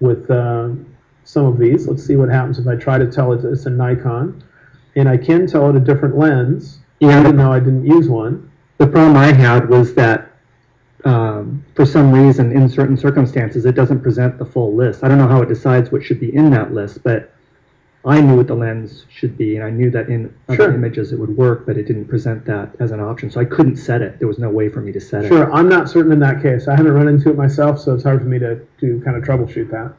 with some of these. Let's see what happens if I try to tell it it's a Nikon. And I can tell it a different lens, even though I didn't use one. The problem I had was that for some reason, in certain circumstances, it doesn't present the full list. I don't know how it decides what should be in that list, but I knew what the lens should be, and I knew that in other images it would work, but it didn't present that as an option, so I couldn't set it. There was no way for me to set it. Sure, I'm not certain in that case. I haven't run into it myself, so it's hard for me to kind of troubleshoot that.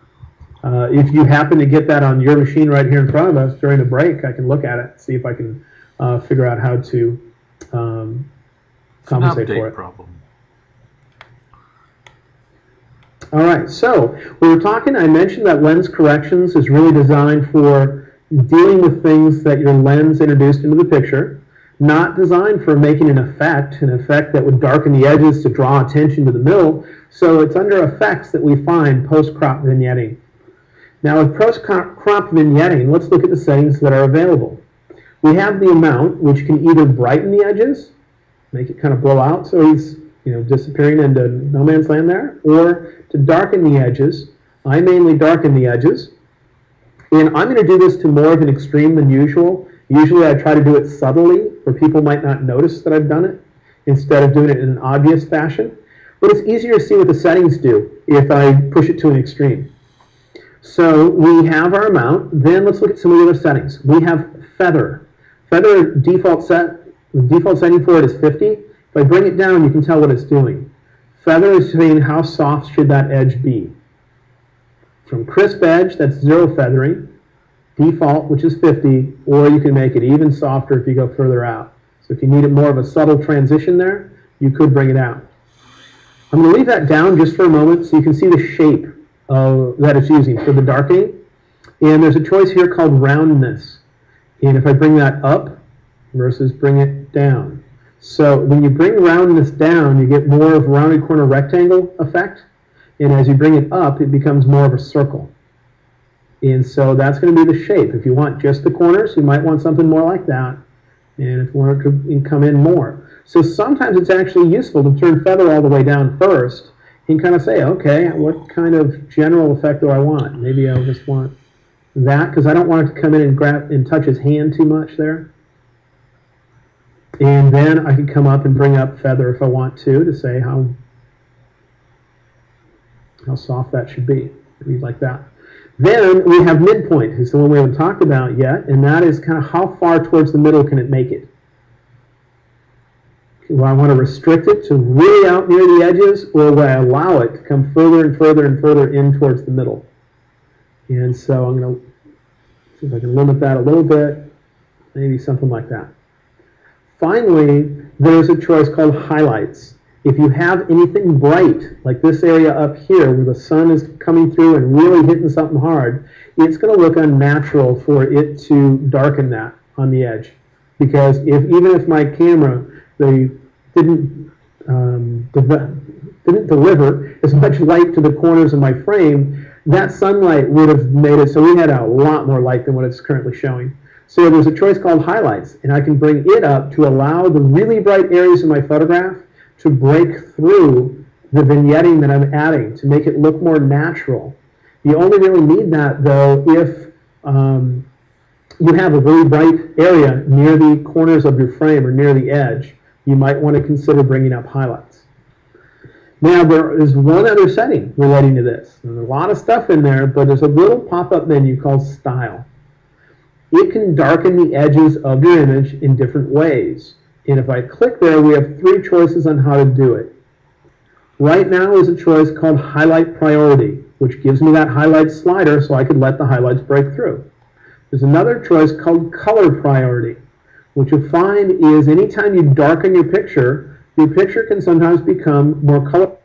If you happen to get that on your machine right here in front of us during a break, I can look at it, see if I can figure out how to compensate for it. Problem. All right, so we were talking, I mentioned that lens corrections is really designed for dealing with things that your lens introduced into the picture, not designed for making an effect that would darken the edges to draw attention to the middle. So it's under effects that we find post-crop vignetting. Now with post-crop vignetting, let's look at the settings that are available. We have the amount, which can either brighten the edges, make it kind of blow out so he's disappearing into no man's land there, or to darken the edges. I mainly darken the edges. And I'm going to do this to more of an extreme than usual. Usually I try to do it subtly where people might not notice that I've done it instead of doing it in an obvious fashion. But it's easier to see what the settings do if I push it to an extreme. So we have our amount. Then let's look at some of the other settings. We have feather. Feather default setting for it is 50. If I bring it down, you can tell what it's doing. Feather is saying how soft should that edge be. From crisp edge, that's 0 feathering. Default, which is 50, or you can make it even softer if you go further out. So if you needed more of a subtle transition there, you could bring it out. I'm going to leave that down just for a moment so you can see the shape that it's using for the darkening. And there's a choice here called roundness. And if I bring that up versus bring it down. So when you bring roundness down, you get more of a rounded corner rectangle effect. And as you bring it up, it becomes more of a circle. And so that's going to be the shape. If you want just the corners, you might want something more like that. And if you want it to come in more. So sometimes it's actually useful to turn feather all the way down first and kind of say, okay, what kind of general effect do I want? Maybe I'll just want that because I don't want it to come in and grab and touch his hand too much there. And then I can come up and bring up feather if I want to say how soft that should be. Maybe like that. Then we have midpoint, is the one we haven't talked about yet, and that is kind of how far towards the middle can it make it. Will I want to restrict it to really out near the edges, or will I allow it to come further and further and further in towards the middle? And so I'm going to see if I can limit that a little bit, maybe something like that. Finally, there's a choice called highlights. If you have anything bright, like this area up here where the sun is coming through and really hitting something hard, it's going to look unnatural for it to darken that on the edge. Because even if my camera didn't deliver as much light to the corners of my frame, that sunlight would have made it so we had a lot more light than what it's currently showing. So there's a choice called highlights, and I can bring it up to allow the really bright areas of my photograph to break through the vignetting that I'm adding to make it look more natural. You only really need that, though, if you have a really bright area near the corners of your frame or near the edge. You might want to consider bringing up highlights. Now, there is one other setting relating to this. There's a lot of stuff in there, but there's a little pop-up menu called Style. It can darken the edges of your image in different ways. And if I click there, we have 3 choices on how to do it. Right now is a choice called Highlight Priority, which gives me that highlight slider so I could let the highlights break through. There's another choice called Color Priority, which you'll find is anytime you darken your picture can sometimes become more colorful.